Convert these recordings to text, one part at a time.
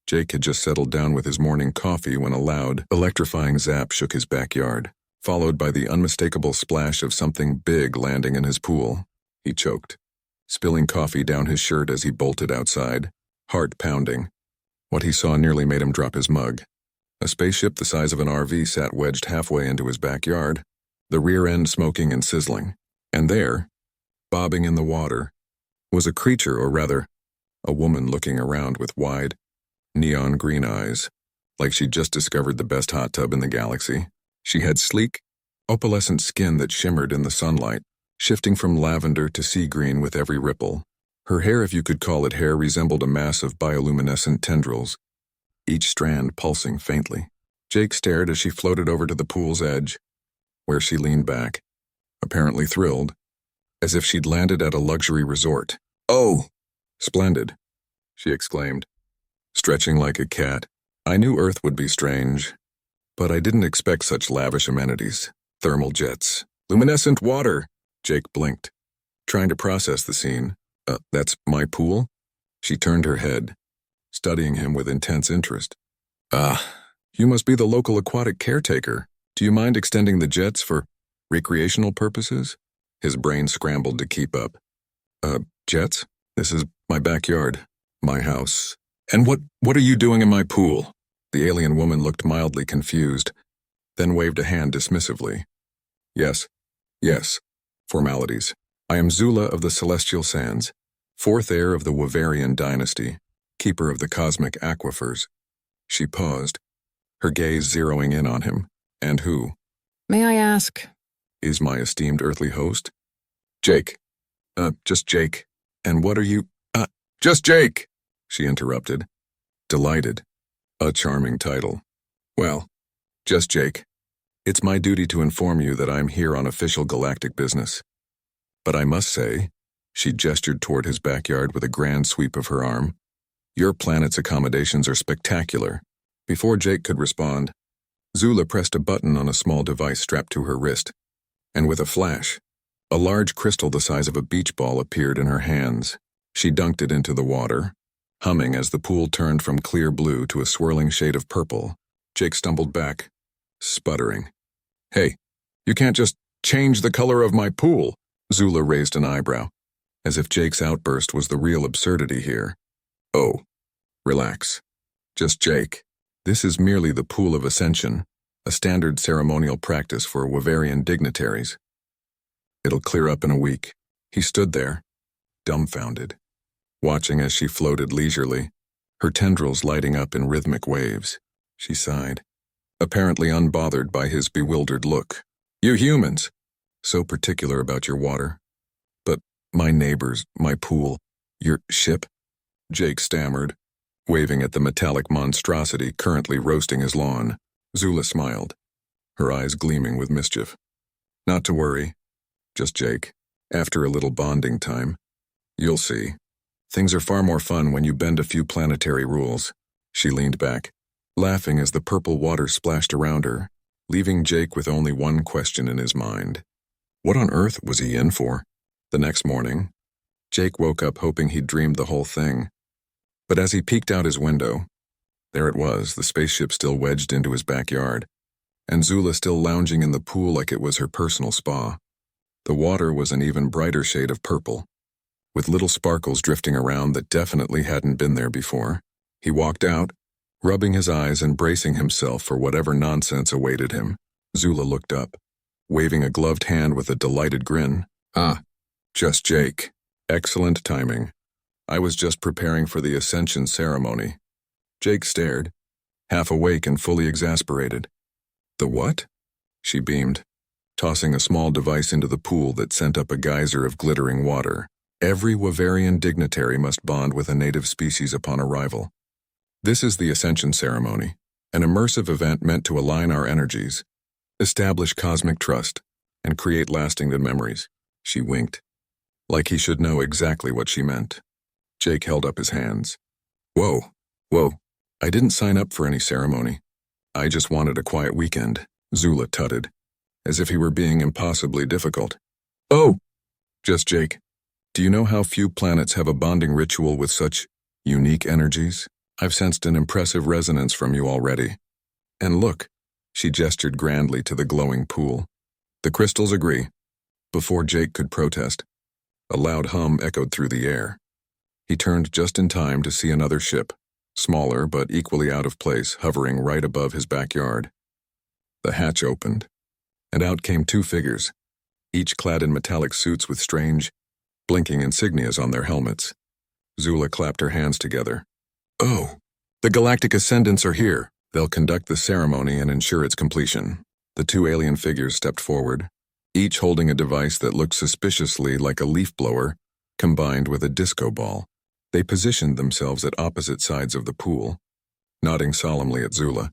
Jake had just settled down with his morning coffee when a loud, electrifying zap shook his backyard, followed by the unmistakable splash of something big landing in his pool. He choked, spilling coffee down his shirt as he bolted outside, heart pounding. What he saw nearly made him drop his mug. A spaceship the size of an RV sat wedged halfway into his backyard, the rear end smoking and sizzling. And there, bobbing in the water, was a creature, or rather, a woman looking around with wide, neon green eyes, like she'd just discovered the best hot tub in the galaxy. She had sleek, opalescent skin that shimmered in the sunlight, shifting from lavender to sea green with every ripple. Her hair, if you could call it hair, resembled a mass of bioluminescent tendrils, each strand pulsing faintly. Jake stared as she floated over to the pool's edge, where she leaned back, apparently thrilled, as if she'd landed at a luxury resort. "Oh, splendid," she exclaimed, stretching like a cat. "I knew Earth would be strange, but I didn't expect such lavish amenities. Thermal jets, luminescent water." Jake blinked, trying to process the scene. That's my pool?" She turned her head, studying him with intense interest. You must be the local aquatic caretaker. Do you mind extending the jets for recreational purposes?" His brain scrambled to keep up. Jets? This is my backyard, my house. And what are you doing in my pool?" The alien woman looked mildly confused, then waved a hand dismissively. Yes. Formalities. I am Zula of the Celestial Sands, fourth heir of the Wavarian dynasty, keeper of the cosmic aquifers." She paused, her gaze zeroing in on him. "And who?" "May I ask?" "Is my esteemed earthly host?" "Jake. Just Jake. And what are you—" "Just Jake," she interrupted, delighted. A charming title. "Well, just Jake. It's my duty to inform you that I'm here on official galactic business. But I must say," she gestured toward his backyard with a grand sweep of her arm, "your planet's accommodations are spectacular." Before Jake could respond, Zula pressed a button on a small device strapped to her wrist, and with a flash, a large crystal the size of a beach ball appeared in her hands. She dunked it into the water, humming as the pool turned from clear blue to a swirling shade of purple. Jake stumbled back, sputtering. "Hey, you can't just change the color of my pool." Zula raised an eyebrow, as if Jake's outburst was the real absurdity here. "Oh, relax. Just Jake. This is merely the Pool of Ascension, a standard ceremonial practice for Wavarian dignitaries. It'll clear up in a week." He stood there, dumbfounded, watching as she floated leisurely, her tendrils lighting up in rhythmic waves. She sighed, apparently unbothered by his bewildered look. "You humans, so particular about your water. But my neighbors, my pool, your ship?" Jake stammered, waving at the metallic monstrosity currently roasting his lawn. Zula smiled, her eyes gleaming with mischief. "Not to worry. Just Jake. After a little bonding time. You'll see. Things are far more fun when you bend a few planetary rules." She leaned back, laughing as the purple water splashed around her, leaving Jake with only one question in his mind. What on earth was he in for? The next morning, Jake woke up hoping he'd dreamed the whole thing. But as he peeked out his window, there it was, the spaceship still wedged into his backyard, and Zula still lounging in the pool like it was her personal spa. The water was an even brighter shade of purple, with little sparkles drifting around that definitely hadn't been there before. He walked out, rubbing his eyes and bracing himself for whatever nonsense awaited him. Zula looked up, waving a gloved hand with a delighted grin. Just Jake. Excellent timing. I was just preparing for the Ascension ceremony." Jake stared, half awake and fully exasperated. "The what?" She beamed, tossing a small device into the pool that sent up a geyser of glittering water. "Every Wavarian dignitary must bond with a native species upon arrival. This is the Ascension ceremony, an immersive event meant to align our energies, establish cosmic trust, and create lasting memories." She winked, like he should know exactly what she meant. Jake held up his hands. Whoa. I didn't sign up for any ceremony. I just wanted a quiet weekend," Zula tutted, as if he were being impossibly difficult. "Oh, just Jake. Do you know how few planets have a bonding ritual with such unique energies?" I've sensed an impressive resonance from you already. And look, she gestured grandly to the glowing pool. The crystals agree. Before Jake could protest, a loud hum echoed through the air. He turned just in time to see another ship, smaller but equally out of place, hovering right above his backyard. The hatch opened, and out came two figures, each clad in metallic suits with strange, blinking insignias on their helmets. Zula clapped her hands together. Oh, the Galactic Ascendants are here. They'll conduct the ceremony and ensure its completion. The two alien figures stepped forward, each holding a device that looked suspiciously like a leaf blower, combined with a disco ball. They positioned themselves at opposite sides of the pool, nodding solemnly at Zula.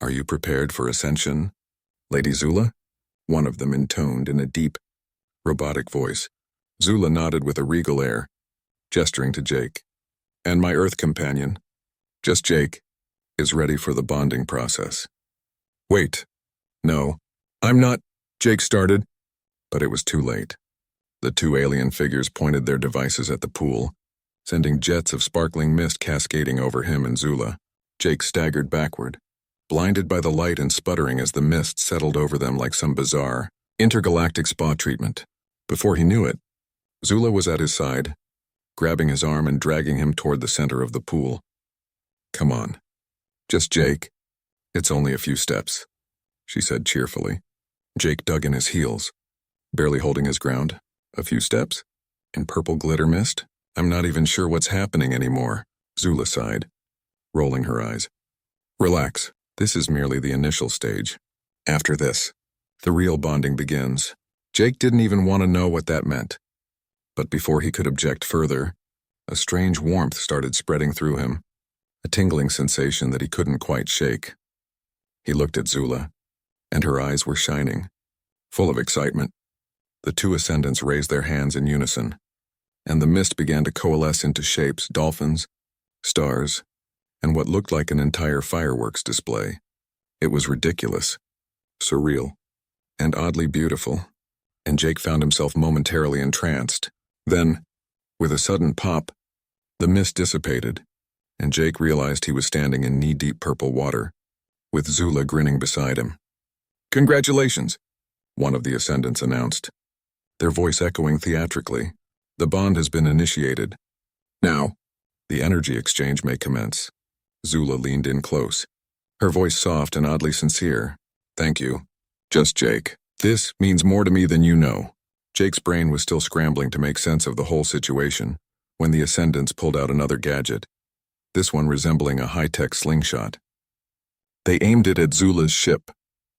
Are you prepared for ascension, Lady Zula? One of them intoned in a deep, robotic voice. Zula nodded with a regal air, gesturing to Jake. And my Earth companion, just Jake, is ready for the bonding process. Wait. No, I'm not, Jake started, but it was too late. The two alien figures pointed their devices at the pool, sending jets of sparkling mist cascading over him and Zula. Jake staggered backward, blinded by the light and sputtering as the mist settled over them like some bizarre, intergalactic spa treatment. Before he knew it, Zula was at his side, grabbing his arm and dragging him toward the center of the pool. Come on. Just Jake. It's only a few steps, she said cheerfully. Jake dug in his heels, barely holding his ground. A few steps? In purple glitter mist? I'm not even sure what's happening anymore, Zula sighed, rolling her eyes. Relax. This is merely the initial stage. After this, the real bonding begins. Jake didn't even want to know what that meant. But before he could object further, a strange warmth started spreading through him, a tingling sensation that he couldn't quite shake. He looked at Zula, and her eyes were shining, full of excitement. The two ascendants raised their hands in unison, and the mist began to coalesce into shapes, dolphins, stars, and what looked like an entire fireworks display. It was ridiculous, surreal, and oddly beautiful, and Jake found himself momentarily entranced. Then, with a sudden pop, the mist dissipated, and Jake realized he was standing in knee-deep purple water, with Zula grinning beside him. Congratulations, one of the ascendants announced, their voice echoing theatrically. The bond has been initiated. Now, the energy exchange may commence. Zula leaned in close, her voice soft and oddly sincere. Thank you. Just Jake. This means more to me than you know. Jake's brain was still scrambling to make sense of the whole situation when the ascendants pulled out another gadget, this one resembling a high-tech slingshot. They aimed it at Zula's ship,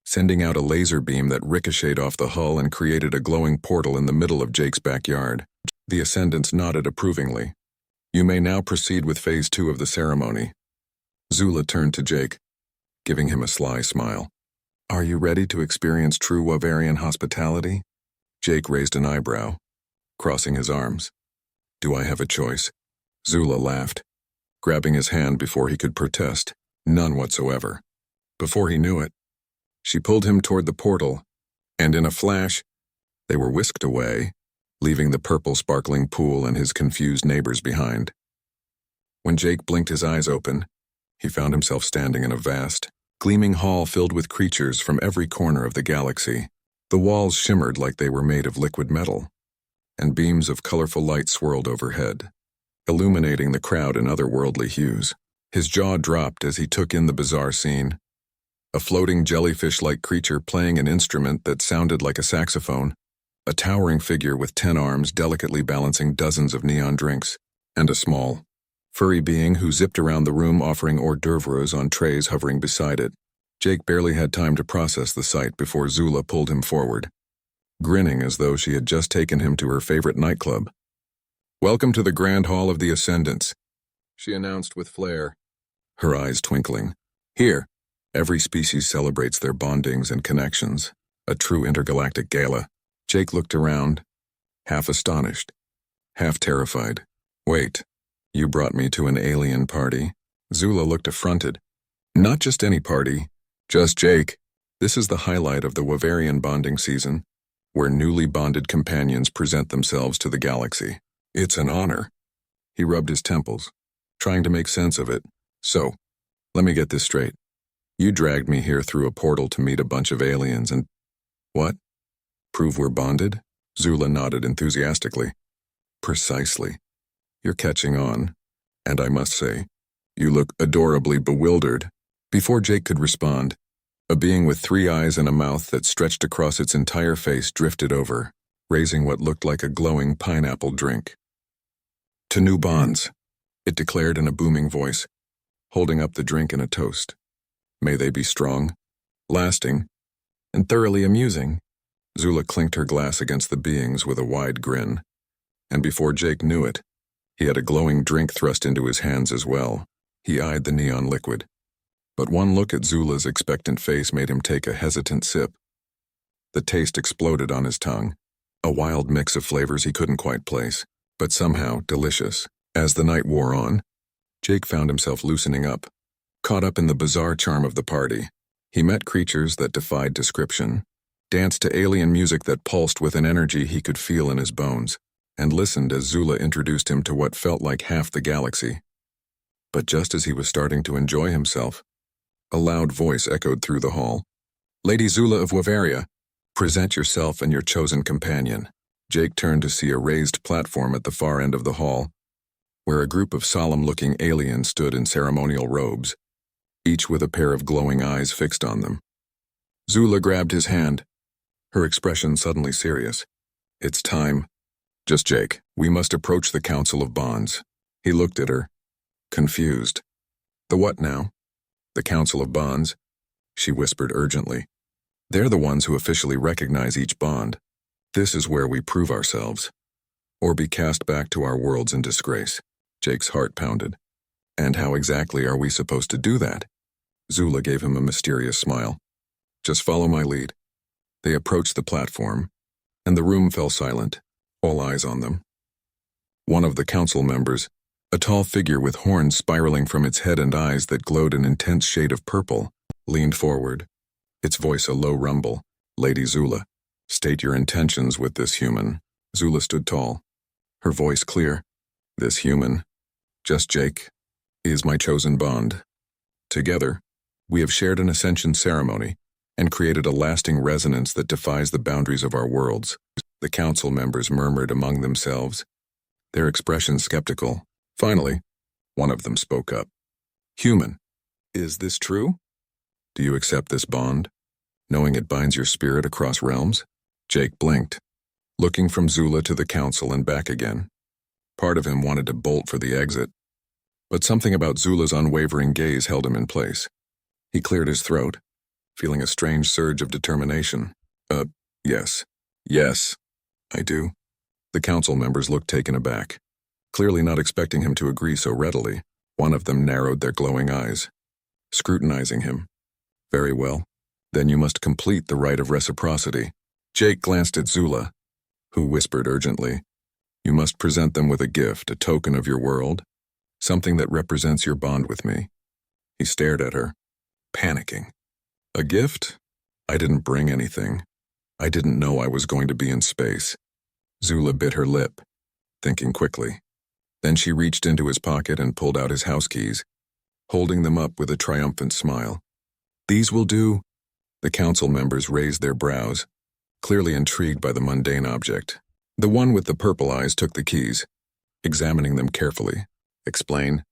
sending out a laser beam that ricocheted off the hull and created a glowing portal in the middle of Jake's backyard. The ascendants nodded approvingly. You may now proceed with phase 2 of the ceremony. Zula turned to Jake, giving him a sly smile. Are you ready to experience true Wavarian hospitality? Jake raised an eyebrow, crossing his arms. Do I have a choice? Zula laughed, grabbing his hand before he could protest. None whatsoever. Before he knew it, she pulled him toward the portal, and in a flash, they were whisked away, leaving the purple sparkling pool and his confused neighbors behind. When Jake blinked his eyes open, he found himself standing in a vast, gleaming hall filled with creatures from every corner of the galaxy. The walls shimmered like they were made of liquid metal, and beams of colorful light swirled overhead, illuminating the crowd in otherworldly hues. His jaw dropped as he took in the bizarre scene. A floating jellyfish-like creature playing an instrument that sounded like a saxophone, a towering figure with 10 arms delicately balancing dozens of neon drinks, and a small, furry being who zipped around the room offering hors d'oeuvres on trays hovering beside it. Jake barely had time to process the sight before Zula pulled him forward, grinning as though she had just taken him to her favorite nightclub. Welcome to the Grand Hall of the Ascendants, she announced with flair, her eyes twinkling. Here, every species celebrates their bondings and connections, a true intergalactic gala. Jake looked around, half astonished, half terrified. Wait, you brought me to an alien party? Zula looked affronted. Not just any party, just Jake. This is the highlight of the Wavarian bonding season, where newly bonded companions present themselves to the galaxy. It's an honor. He rubbed his temples, trying to make sense of it. So, let me get this straight. You dragged me here through a portal to meet a bunch of aliens and… What? Prove we're bonded? Zula nodded enthusiastically. Precisely. You're catching on. And I must say, you look adorably bewildered. Before Jake could respond, a being with 3 eyes and a mouth that stretched across its entire face drifted over, raising what looked like a glowing pineapple drink. To new bonds, it declared in a booming voice, holding up the drink in a toast. May they be strong, lasting, and thoroughly amusing. Zula clinked her glass against the beings with a wide grin, and before Jake knew it, he had a glowing drink thrust into his hands as well. He eyed the neon liquid, but one look at Zula's expectant face made him take a hesitant sip. The taste exploded on his tongue, a wild mix of flavors he couldn't quite place, but somehow delicious. As the night wore on, Jake found himself loosening up, caught up in the bizarre charm of the party. He met creatures that defied description, danced to alien music that pulsed with an energy he could feel in his bones, and listened as Zula introduced him to what felt like half the galaxy. But just as he was starting to enjoy himself, a loud voice echoed through the hall. Lady Zula of Wavaria, present yourself and your chosen companion. Jake turned to see a raised platform at the far end of the hall, where a group of solemn-looking aliens stood in ceremonial robes, each with a pair of glowing eyes fixed on them. Zula grabbed his hand, her expression suddenly serious. It's time. Just Jake, we must approach the Council of Bonds. He looked at her, confused. The what now? The Council of Bonds? She whispered urgently. They're the ones who officially recognize each bond. This is where we prove ourselves, or be cast back to our worlds in disgrace. Jake's heart pounded. And how exactly are we supposed to do that? Zula gave him a mysterious smile. Just follow my lead. They approached the platform, and the room fell silent, all eyes on them. One of the council members, a tall figure with horns spiraling from its head and eyes that glowed an intense shade of purple, leaned forward, its voice a low rumble. Lady Zula, state your intentions with this human. Zula stood tall, her voice clear. This human, just Jake, is my chosen bond. Together, we have shared an ascension ceremony and created a lasting resonance that defies the boundaries of our worlds. The council members murmured among themselves, their expressions skeptical. Finally, one of them spoke up. Human, is this true? Do you accept this bond, knowing it binds your spirit across realms? Jake blinked, looking from Zula to the council and back again. Part of him wanted to bolt for the exit, but something about Zula's unwavering gaze held him in place. He cleared his throat, feeling a strange surge of determination. Yes. Yes, I do. The council members looked taken aback, clearly not expecting him to agree so readily. One of them narrowed their glowing eyes, scrutinizing him. Very well. Then you must complete the rite of reciprocity. Jake glanced at Zula, who whispered urgently, you must present them with a gift, a token of your world, something that represents your bond with me. He stared at her, panicking. A gift? I didn't bring anything. I didn't know I was going to be in space. Zula bit her lip, thinking quickly. Then she reached into his pocket and pulled out his house keys, holding them up with a triumphant smile. These will do. The council members raised their brows, clearly intrigued by the mundane object. The one with the purple eyes took the keys, examining them carefully. Explain.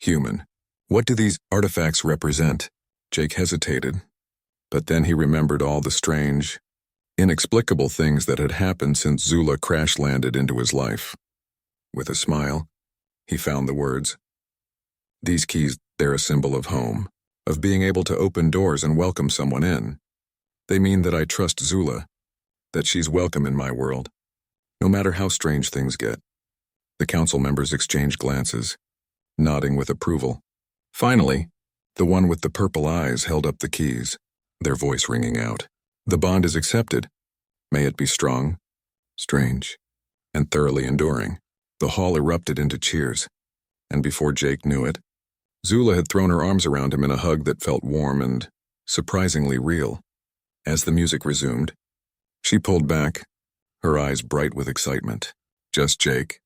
Human. What do these artifacts represent? Jake hesitated, but then he remembered all the strange, inexplicable things that had happened since Zula crash-landed into his life. With a smile, he found the words. These keys, they're a symbol of home, of being able to open doors and welcome someone in. They mean that I trust Zula, that she's welcome in my world, no matter how strange things get. The council members exchanged glances, nodding with approval. Finally, the one with the purple eyes held up the keys, their voice ringing out. The bond is accepted. May it be strong, strange, and thoroughly enduring. The hall erupted into cheers, and before Jake knew it, Zula had thrown her arms around him in a hug that felt warm and surprisingly real. As the music resumed, she pulled back, her eyes bright with excitement. Just Jake.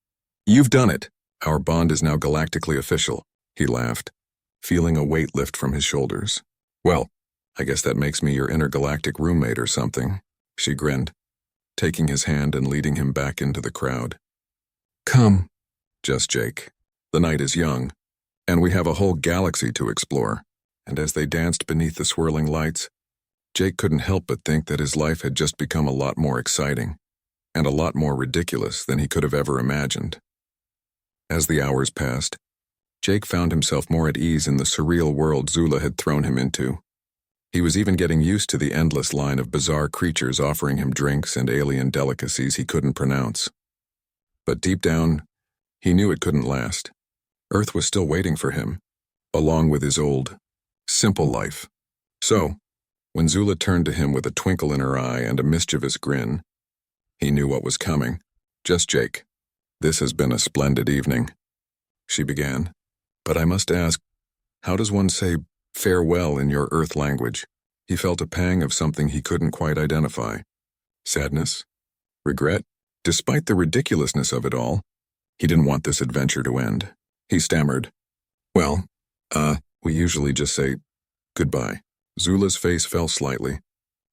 You've done it. Our bond is now galactically official. He laughed, feeling a weight lift from his shoulders. Well, I guess that makes me your intergalactic roommate or something, she grinned, taking his hand and leading him back into the crowd. Come, just Jake. The night is young, and we have a whole galaxy to explore. And as they danced beneath the swirling lights, Jake couldn't help but think that his life had just become a lot more exciting, and a lot more ridiculous than he could have ever imagined. As the hours passed, Jake found himself more at ease in the surreal world Zula had thrown him into. He was even getting used to the endless line of bizarre creatures offering him drinks and alien delicacies he couldn't pronounce. But deep down, he knew it couldn't last. Earth was still waiting for him, along with his old, simple life. So, when Zula turned to him with a twinkle in her eye and a mischievous grin, he knew what was coming. Just Jake. This has been a splendid evening, she began. But I must ask, how does one say farewell in your Earth language? He felt a pang of something he couldn't quite identify. Sadness? Regret? Despite the ridiculousness of it all, he didn't want this adventure to end. He stammered. Well, we usually just say goodbye. Zula's face fell slightly,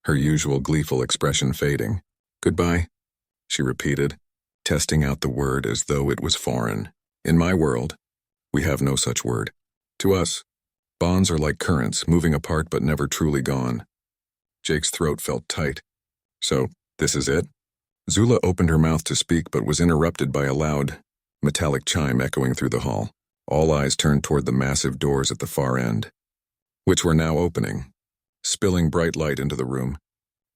her usual gleeful expression fading. Goodbye, she repeated, testing out the word as though it was foreign. In my world, we have no such word. To us, bonds are like currents, moving apart but never truly gone. Jake's throat felt tight. So, this is it? Zula opened her mouth to speak but was interrupted by a loud, metallic chime echoing through the hall. All eyes turned toward the massive doors at the far end, which were now opening, spilling bright light into the room.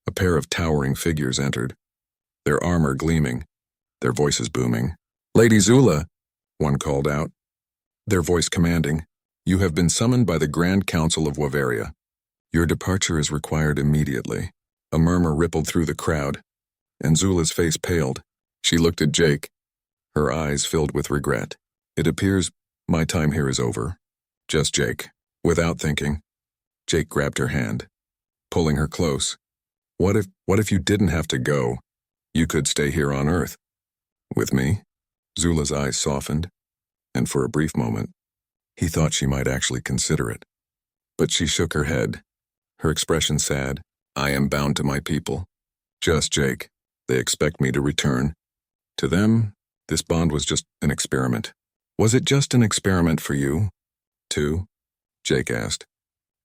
A pair of towering figures entered, their armor gleaming, their voices booming. Lady Zula, one called out, their voice commanding. You have been summoned by the Grand Council of Wavaria. Your departure is required immediately. A murmur rippled through the crowd, and Zula's face paled. She looked at Jake, her eyes filled with regret. It appears my time here is over. Just Jake. Without thinking, Jake grabbed her hand, pulling her close. What if you didn't have to go? You could stay here on Earth. With me? Zula's eyes softened, and for a brief moment, he thought she might actually consider it. But she shook her head, her expression sad. I am bound to my people. Just Jake. They expect me to return. To them, this bond was just an experiment. Was it just an experiment for you, too? Jake asked,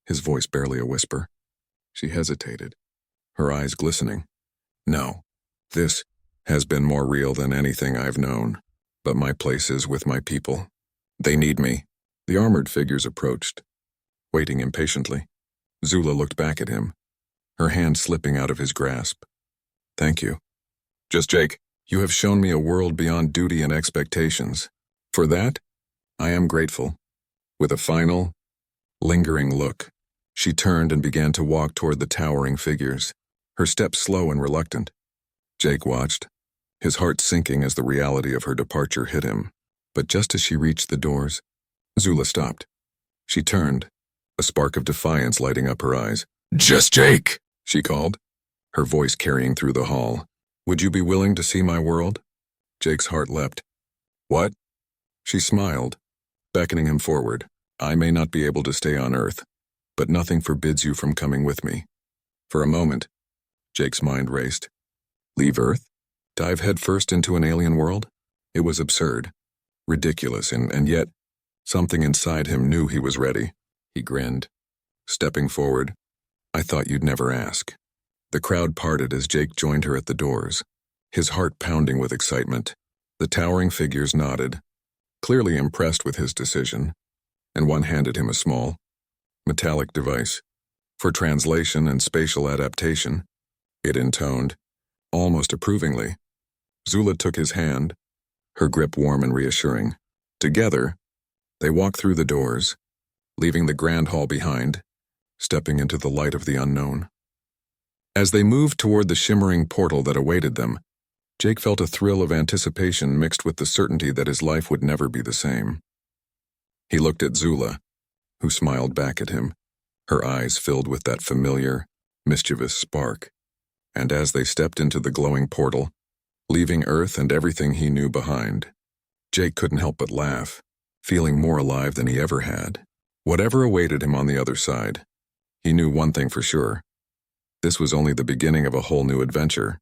his voice barely a whisper. She hesitated, her eyes glistening. No, this has been more real than anything I've known, but my place is with my people. They need me. The armored figures approached, waiting impatiently. Zula looked back at him, her hand slipping out of his grasp. Thank you. Just Jake, you have shown me a world beyond duty and expectations. For that, I am grateful. With a final, lingering look, she turned and began to walk toward the towering figures, her steps slow and reluctant. Jake watched, his heart sinking as the reality of her departure hit him. But just as she reached the doors, Zula stopped. She turned, a spark of defiance lighting up her eyes. Just Jake, she called, her voice carrying through the hall. Would you be willing to see my world? Jake's heart leapt. What? She smiled, beckoning him forward. I may not be able to stay on Earth, but nothing forbids you from coming with me. For a moment, Jake's mind raced. Leave Earth? Dive headfirst into an alien world? It was absurd, ridiculous, and yet, something inside him knew he was ready. He grinned, stepping forward. I thought you'd never ask. The crowd parted as Jake joined her at the doors, his heart pounding with excitement. The towering figures nodded, clearly impressed with his decision, and one handed him a small, metallic device. For translation and spatial adaptation, it intoned, almost approvingly. Zula took his hand, her grip warm and reassuring. Together, they walked through the doors, leaving the grand hall behind, stepping into the light of the unknown. As they moved toward the shimmering portal that awaited them, Jake felt a thrill of anticipation mixed with the certainty that his life would never be the same. He looked at Zula, who smiled back at him, her eyes filled with that familiar, mischievous spark. And as they stepped into the glowing portal, leaving Earth and everything he knew behind, Jake couldn't help but laugh, feeling more alive than he ever had. Whatever awaited him on the other side, he knew one thing for sure. This was only the beginning of a whole new adventure.